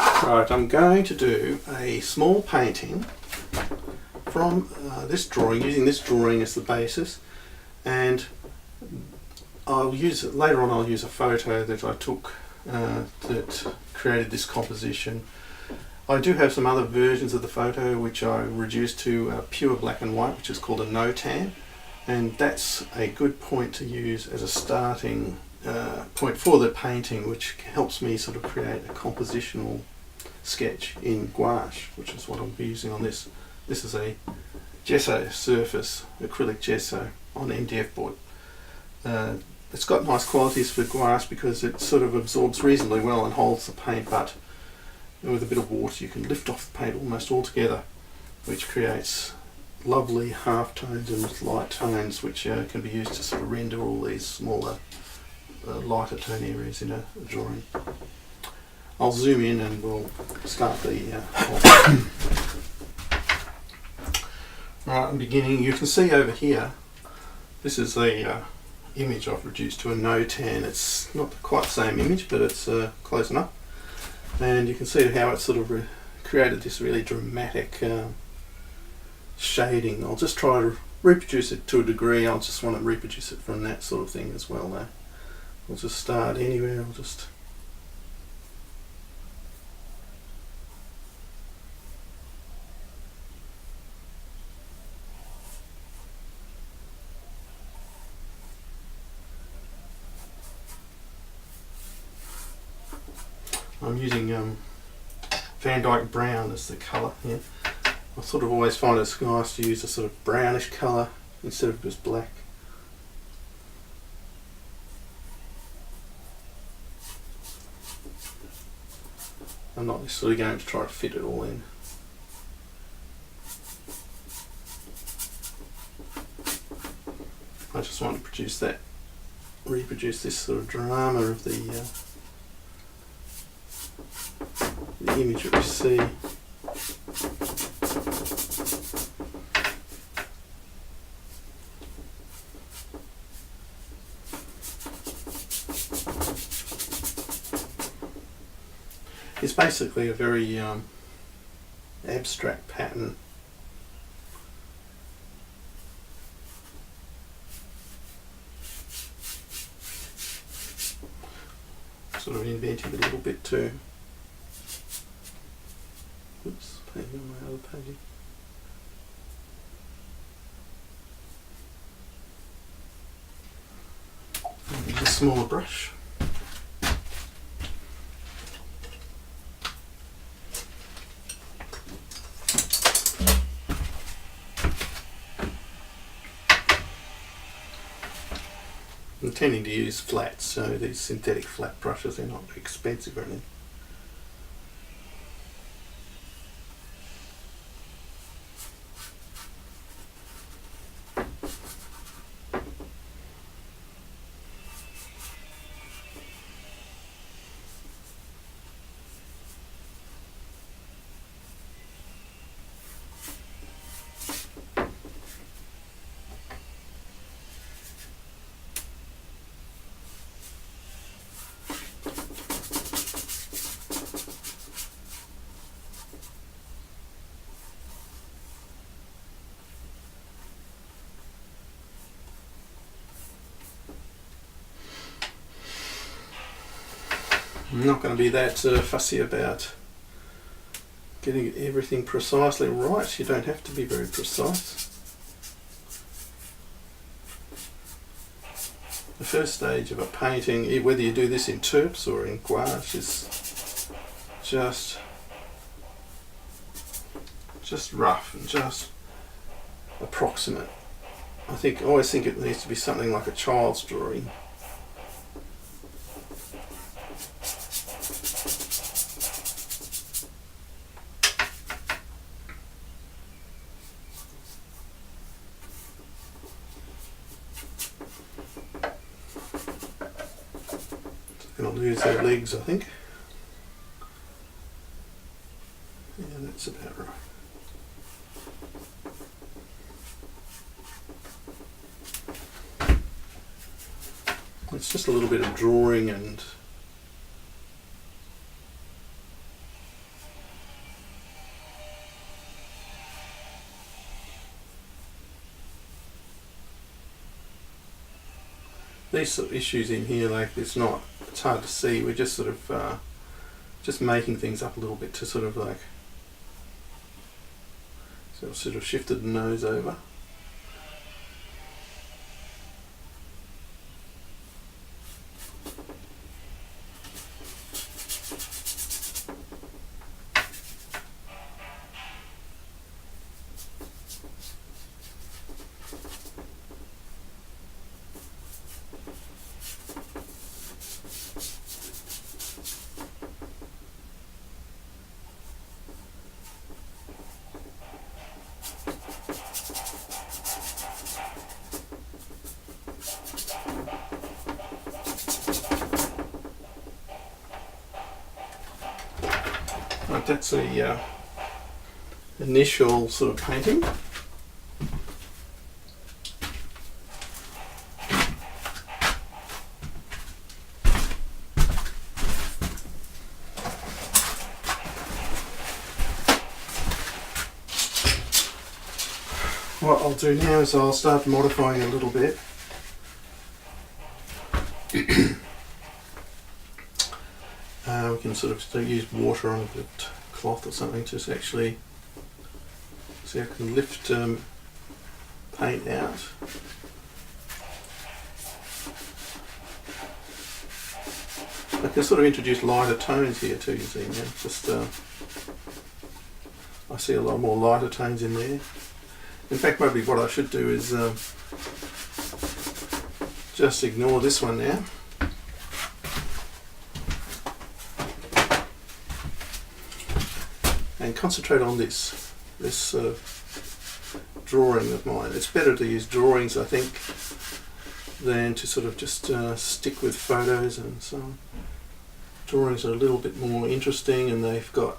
Right, I'm going to do a small painting from this drawing, using this drawing as the basis, and I'll use it later on. I'll use a photo that I took that created this composition. I do have some other versions of the photo which I reduced to pure black and white, which is called a no-tan, and that's a good point to use as a starting point for the painting, which helps me sort of create a compositional sketch in gouache, which is what I'll be using on this. This is a gesso surface, acrylic gesso on MDF board. It's got nice qualities for gouache because it sort of absorbs reasonably well and holds the paint, but with a bit of water you can lift off the paint almost altogether, which creates lovely half tones and light tones which can be used to sort of render all these smaller lighter tone areas in a drawing. I'll zoom in and we'll start the right, I'm beginning. You can see over here, this is the image I've reduced to a no-tan. It's not quite the same image, but it's close enough. And you can see how it sort of created this really dramatic shading. I'll just try to reproduce it to a degree. I'll just want to reproduce it from that sort of thing as well though. We'll just start anywhere. I'll just I'm using Van Dyke Brown as the colour here. I sort of always find it's nice to use a sort of brownish colour instead of just black. I'm not necessarily going to try to fit it all in. I just want to reproduce this sort of drama of the image that we see. It's basically a very abstract pattern. Sort of inventing a little bit too. Oops, painting on my other page. Use a smaller brush. I'm tending to use flats, so these synthetic flat brushes, they're not expensive or anything. I'm not going to be that fussy about getting everything precisely right. You don't have to be very precise. The first stage of a painting, whether you do this in terps or in gouache, is just rough and just approximate. I always think it needs to be something like a child's drawing. Going to lose their legs, I think. Yeah, that's about right. It's just a little bit of drawing and these sort of issues in here, like it's hard to see. We're just sort of just making things up a little bit to sort of like, so I've sort of shifted the nose over. Right, that's the initial sort of painting. What I'll do now is I'll start modifying a little bit. We can sort of use water on a bit of cloth or something to actually see I can lift paint out. I can sort of introduce lighter tones here too, you see now. Just I see a lot more lighter tones in there. In fact, maybe what I should do is just ignore this one now. And concentrate on this drawing of mine. It's better to use drawings, I think, than to sort of just stick with photos and so on. Drawings are a little bit more interesting, and they've got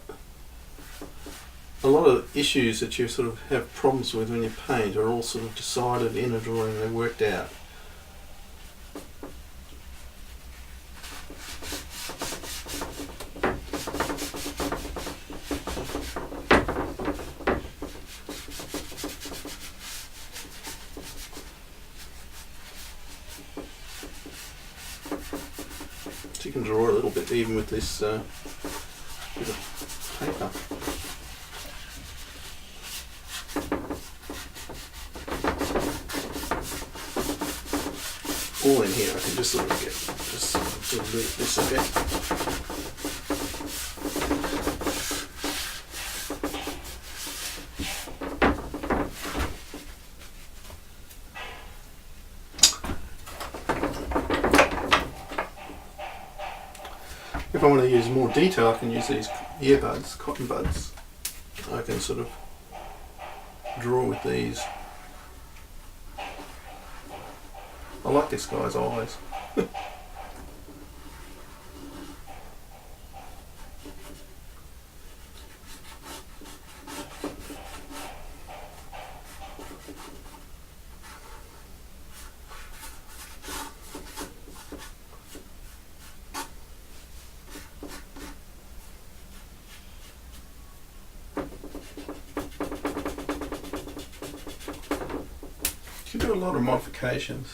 a lot of issues that you sort of have problems with when you paint are all sort of decided in a drawing, they're worked out. So you can draw a little bit even with this bit of paper. All in here, I can just sort of delete this a bit. If I want to use more detail, I can use these earbuds, cotton buds. I can sort of draw with these. I like this guy's eyes. You can do a lot of modifications.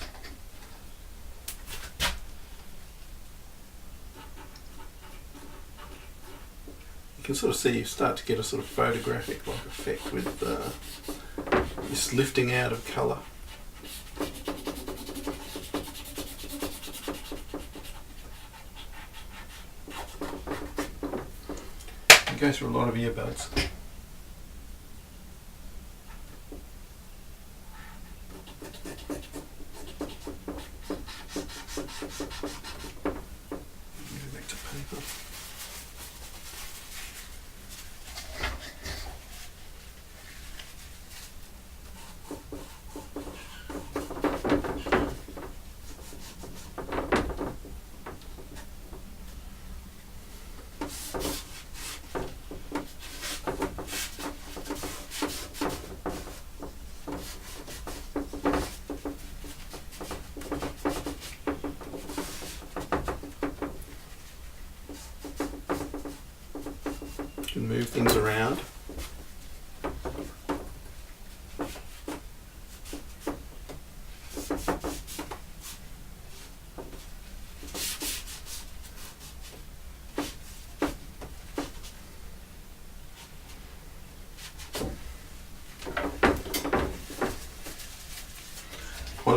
You can sort of see, you start to get a sort of photographic like effect with this lifting out of colour. It goes through a lot of earbuds. Go back to paper. You can move things around.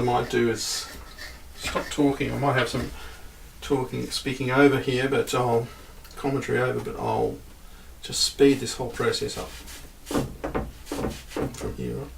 I might do is stop talking. I might have some speaking over here, but commentary over, but I'll just speed this whole process up from here on.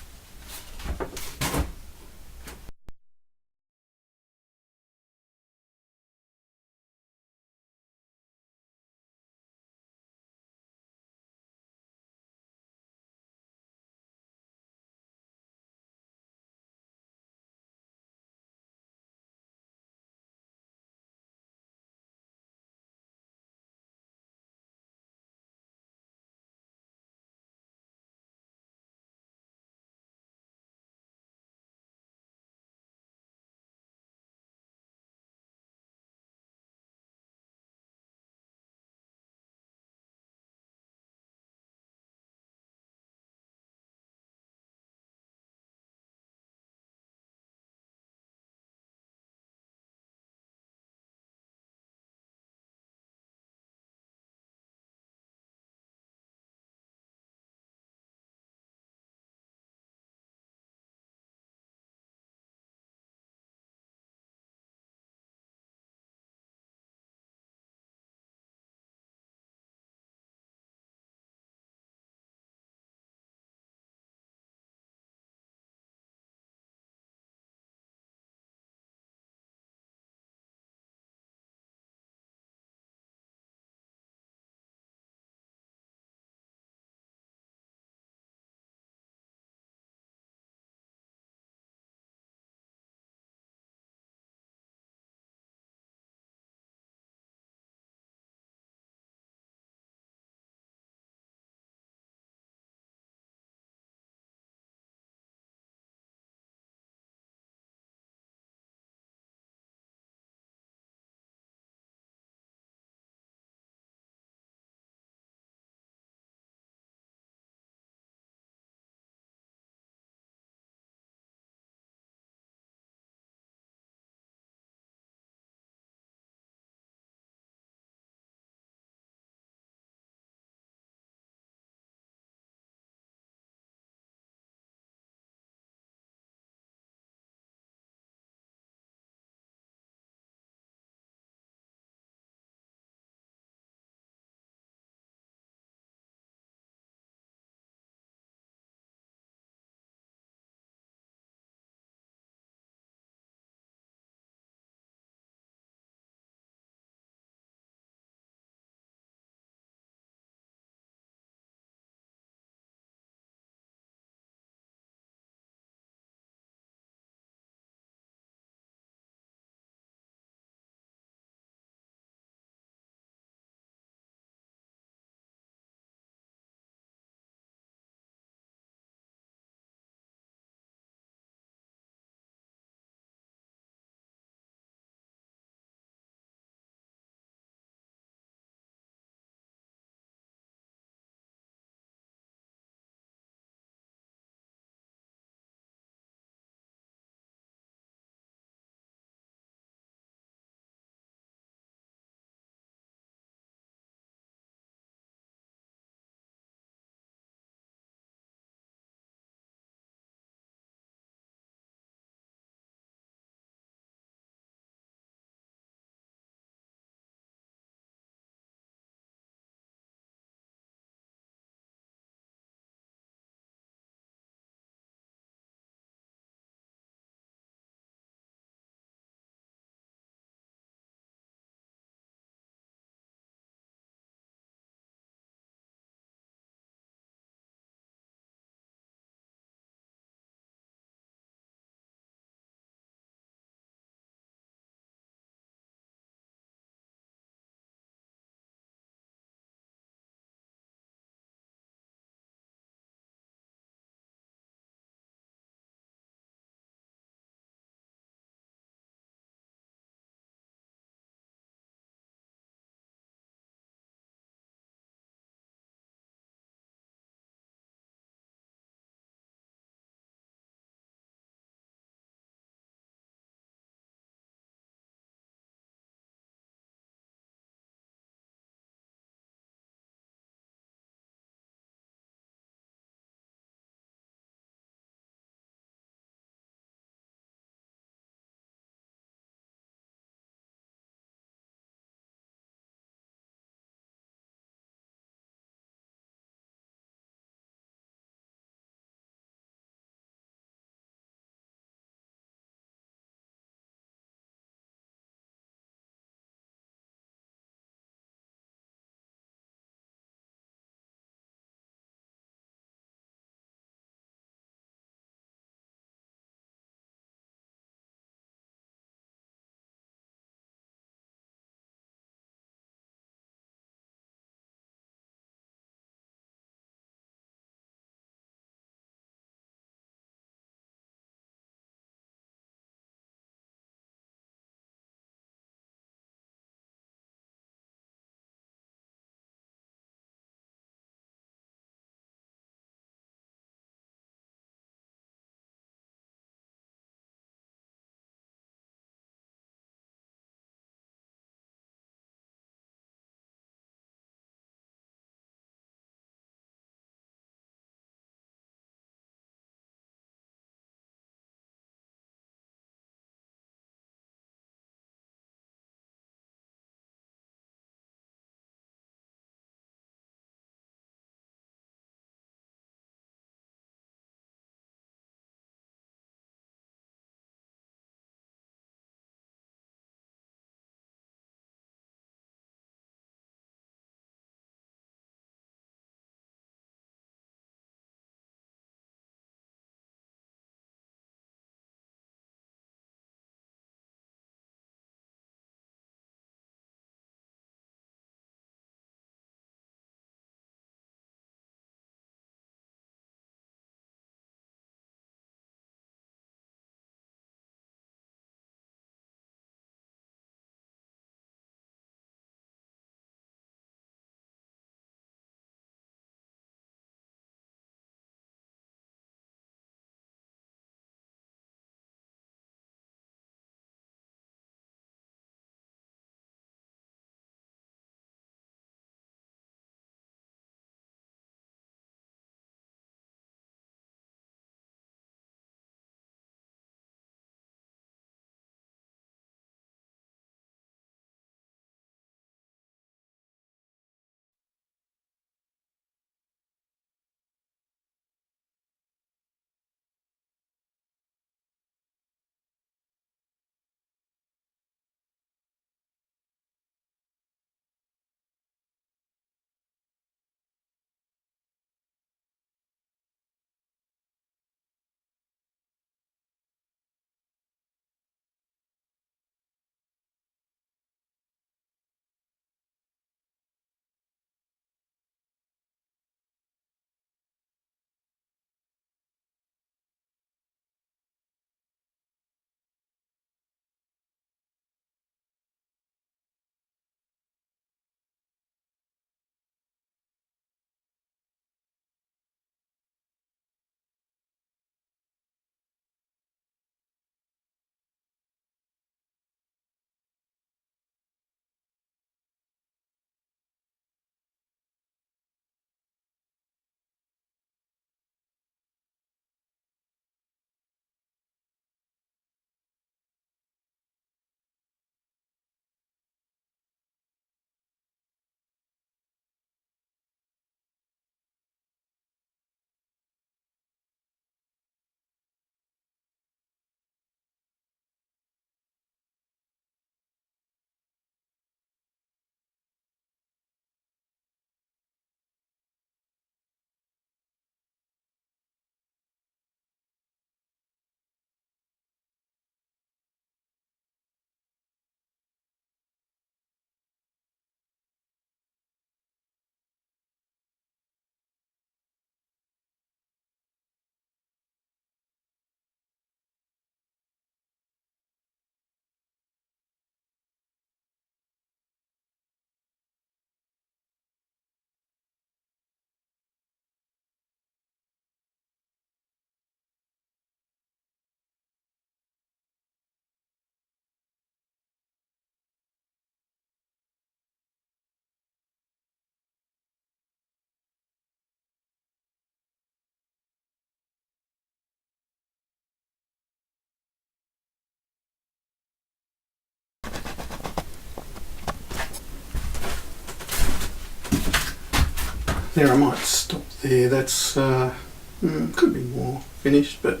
There, I might stop there. That's could be more finished, but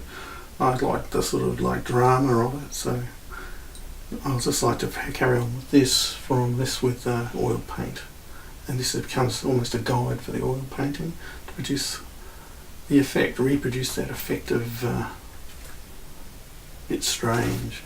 I like the sort of like drama of it, so I'll just like to carry on with this with oil paint, and this becomes almost a guide for the oil painting to produce the effect, reproduce that effect of bit strange.